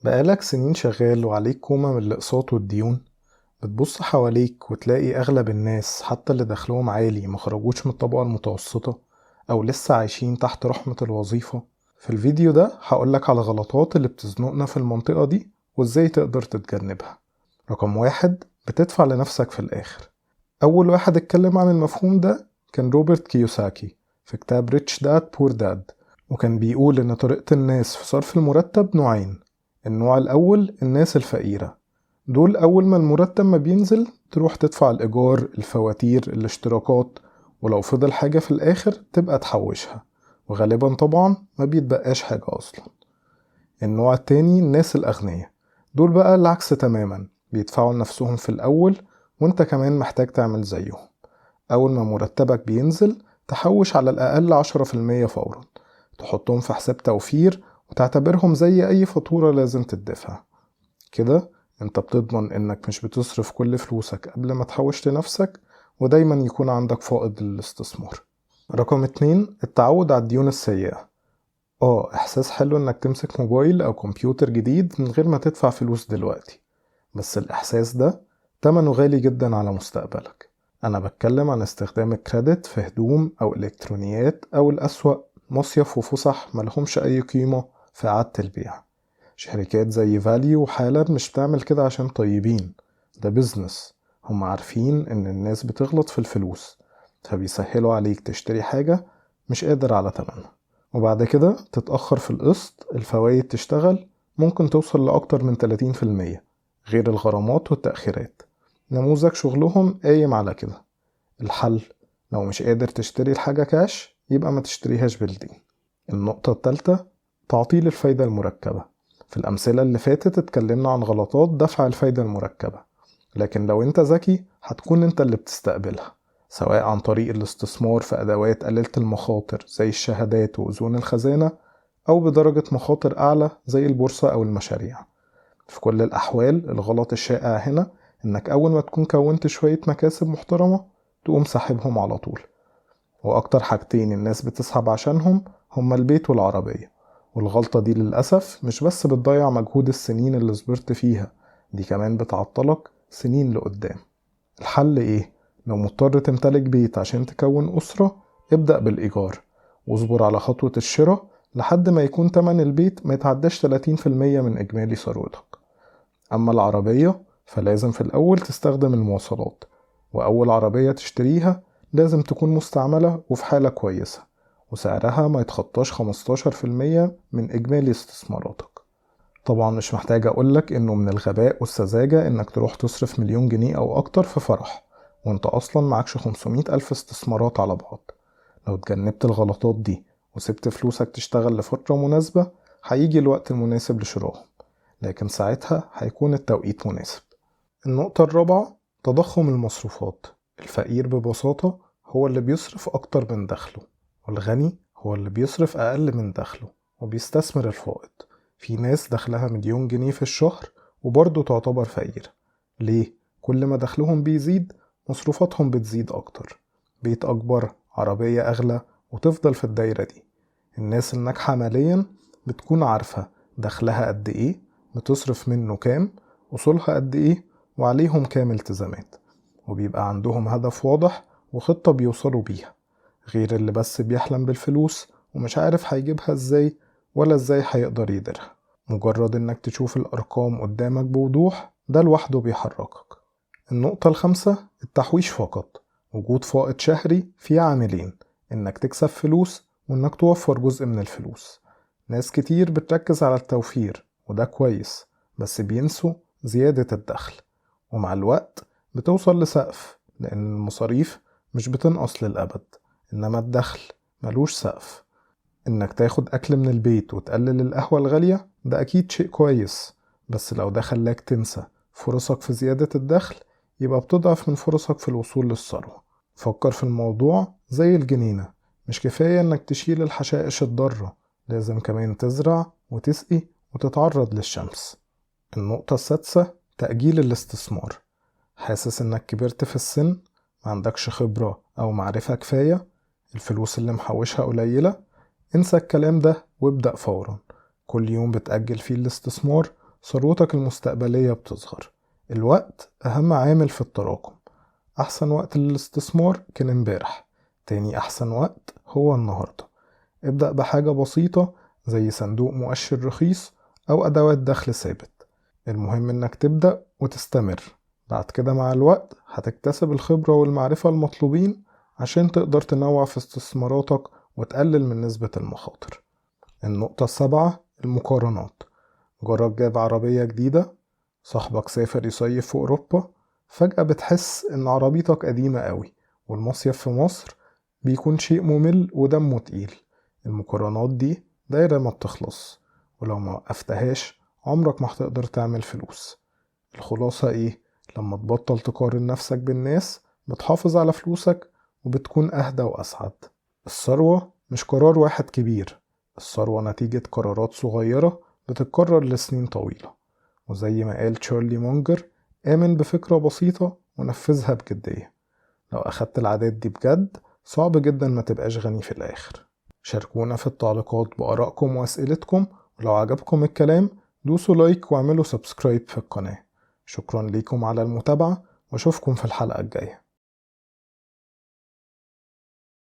بقالك سنين شغال وعليك كومة من الأقساط والديون. بتبص حواليك وتلاقي أغلب الناس حتى اللي دخلهم عالي مخرجوش من الطبقة المتوسطة أو لسه عايشين تحت رحمة الوظيفة. في الفيديو ده هقولك على غلطات اللي بتزنقنا في المنطقة دي وإزاي تقدر تتجنبها. رقم واحد، بتدفع لنفسك في الآخر. أول واحد اتكلم عن المفهوم ده كان روبرت كيوساكي في كتاب ريتش داد بور داد، وكان بيقول إن طريقة الناس في صرف المرتب نوعين. النوع الأول الناس الفقيرة، دول أول ما المرتب ما بينزل تروح تدفع الإيجار، الفواتير، الاشتراكات، ولو فضل حاجة في الآخر تبقى تحوشها، وغالبا طبعا ما بيتبقاش حاجة أصلا. النوع التاني الناس الأغنياء، دول بقى العكس تماما، بيدفعوا لنفسهم في الأول وانت كمان محتاج تعمل زيهم. أول ما مرتبك بينزل تحوش على الأقل 10% فورا، تحطهم في حساب توفير وتعتبرهم زي أي فاتورة لازم تدفع. كده انت بتضمن انك مش بتصرف كل فلوسك قبل ما تحوش لنفسك، ودايما يكون عندك فائض للاستثمار. رقم اتنين، التعود على الديون السيئة. احساس حلو انك تمسك موبايل او كمبيوتر جديد من غير ما تدفع فلوس دلوقتي، بس الاحساس ده تمنه غالي جدا على مستقبلك. انا بتكلم عن استخدام الكريدت في هدوم او الكترونيات، او الاسوأ مصيف وفسح ملهمش اي قيمة في اعادة البيع. شركات زي فاليو وحالر مش بتعمل كده عشان طيبين، ده بيزنس. هم عارفين ان الناس بتغلط في الفلوس، فبيسهلوا عليك تشتري حاجة مش قادر على تمنها، وبعد كده تتأخر في القسط. الفوايد تشتغل ممكن توصل لأكتر من 30%، غير الغرامات والتأخيرات. نموذج شغلهم قايم على كده. الحل، لو مش قادر تشتري الحاجة كاش يبقى ما تشتريهاش بالدين. النقطة التالتة، تعطيل الفايدة المركبة. في الأمثلة اللي فاتت اتكلمنا عن غلطات دفع الفايدة المركبة، لكن لو انت ذكي هتكون انت اللي بتستقبلها، سواء عن طريق الاستثمار في أدوات قليلة المخاطر زي الشهادات وأذون الخزانة، أو بدرجة مخاطر أعلى زي البورصة أو المشاريع. في كل الأحوال الغلط الشائع هنا إنك أول ما تكون كونت شوية مكاسب محترمة تقوم ساحبهم على طول. وأكتر حاجتين الناس بتسحب عشانهم هما البيت والعربية، والغلطة دي للأسف مش بس بتضيع مجهود السنين اللي صبرت فيها، دي كمان بتعطلك سنين لقدام. الحل إيه؟ لو مضطر تمتلك بيت عشان تكون أسرة، ابدأ بالإيجار واصبر على خطوة الشراء لحد ما يكون تمن البيت ما يتعداش 30% من إجمالي ثروتك. أما العربية فلازم في الأول تستخدم المواصلات، وأول عربية تشتريها لازم تكون مستعملة وفي حالة كويسة، وسعرها ما يتخطاش 15% من إجمالي استثماراتك. طبعا مش محتاج أقولك إنه من الغباء والسذاجة إنك تروح تصرف 1,000,000 جنيه أو أكتر في فرح وإنت أصلا معكش 500,000 استثمارات على بعض. لو اتجنبت الغلطات دي وسبت فلوسك تشتغل لفترة مناسبة، هيجي الوقت المناسب لشرائهم، لكن ساعتها هيكون التوقيت مناسب. النقطة الرابعة، تضخم المصروفات. الفقير ببساطة هو اللي بيصرف أكتر من دخله، والغني هو اللي بيصرف أقل من دخله وبيستثمر الفائض. في ناس دخلها 1,000,000 جنيه في الشهر وبرضه تعتبر فقيرة. ليه؟ كل ما دخلهم بيزيد مصروفاتهم بتزيد أكتر، بيت أكبر، عربية أغلى، وتفضل في الدايرة دي. الناس الناجحة ماليا بتكون عارفة دخلها قد إيه، بتصرف منه كام، أصولها قد إيه، وعليهم كام التزامات، وبيبقى عندهم هدف واضح وخطة بيوصلوا بيها، غير اللي بس بيحلم بالفلوس ومش عارف هيجيبها ازاي ولا ازاي هيقدر يديرها. مجرد انك تشوف الارقام قدامك بوضوح ده لوحده بيحركك. النقطة الخامسة، التحويش فقط. وجود فائض شهري فيه عاملين، انك تكسب فلوس وانك توفر جزء من الفلوس. ناس كتير بتركز على التوفير وده كويس، بس بينسوا زيادة الدخل، ومع الوقت بتوصل لسقف، لأن المصاريف مش بتنقص للأبد، إنما الدخل ملوش سقف. إنك تاخد أكل من البيت وتقلل القهوة الغالية ده أكيد شيء كويس، بس لو ده خلاك تنسى فرصك في زيادة الدخل يبقى بتضعف من فرصك في الوصول للثروة. فكر في الموضوع زي الجنينة، مش كفاية إنك تشيل الحشائش الضارة، لازم كمان تزرع وتسقي وتتعرض للشمس. النقطة السادسة، تأجيل الاستثمار. حاسس إنك كبرت في السن، ما عندكش خبرة أو معرفة كفاية، الفلوس اللي محوشها قليلة، انسى الكلام ده وابدأ فورا. كل يوم بتأجل فيه الاستثمار ثروتك المستقبلية بتصغر. الوقت أهم عامل في التراكم. أحسن وقت للاستثمار كان امبارح، تاني أحسن وقت هو النهاردة. ابدأ بحاجة بسيطة زي صندوق مؤشر رخيص أو أدوات دخل ثابت. المهم إنك تبدأ وتستمر. بعد كده مع الوقت هتكتسب الخبرة والمعرفة المطلوبين عشان تقدر تنوع في استثماراتك وتقلل من نسبة المخاطر. النقطة السابعة: المقارنات. جارك جاب عربية جديدة، صاحبك سافر يصيف في أوروبا، فجأة بتحس إن عربيتك قديمة قوي، والمصيف في مصر بيكون شيء ممل ودمه تقيل. المقارنات دي دايرة ما بتخلص، ولو ما وقفتهاش عمرك ما هتقدر تعمل فلوس. الخلاصة ايه؟ لما تبطل تقارن نفسك بالناس بتحافظ على فلوسك وبتكون أهدى وأسعد. الثروة مش قرار واحد كبير، الثروة نتيجة قرارات صغيرة بتتكرر لسنين طويلة. وزي ما قال تشارلي مونجر: آمن بفكرة بسيطة ونفذها بجدية. لو أخدت العادات دي بجد صعب جدا ما تبقاش غني في الآخر. شاركونا في التعليقات بآرائكم وأسئلتكم، ولو عجبكم الكلام دوسوا لايك واعملوا سبسكرايب في القناة. شكرا ليكم على المتابعة، واشوفكم في الحلقة الجاية.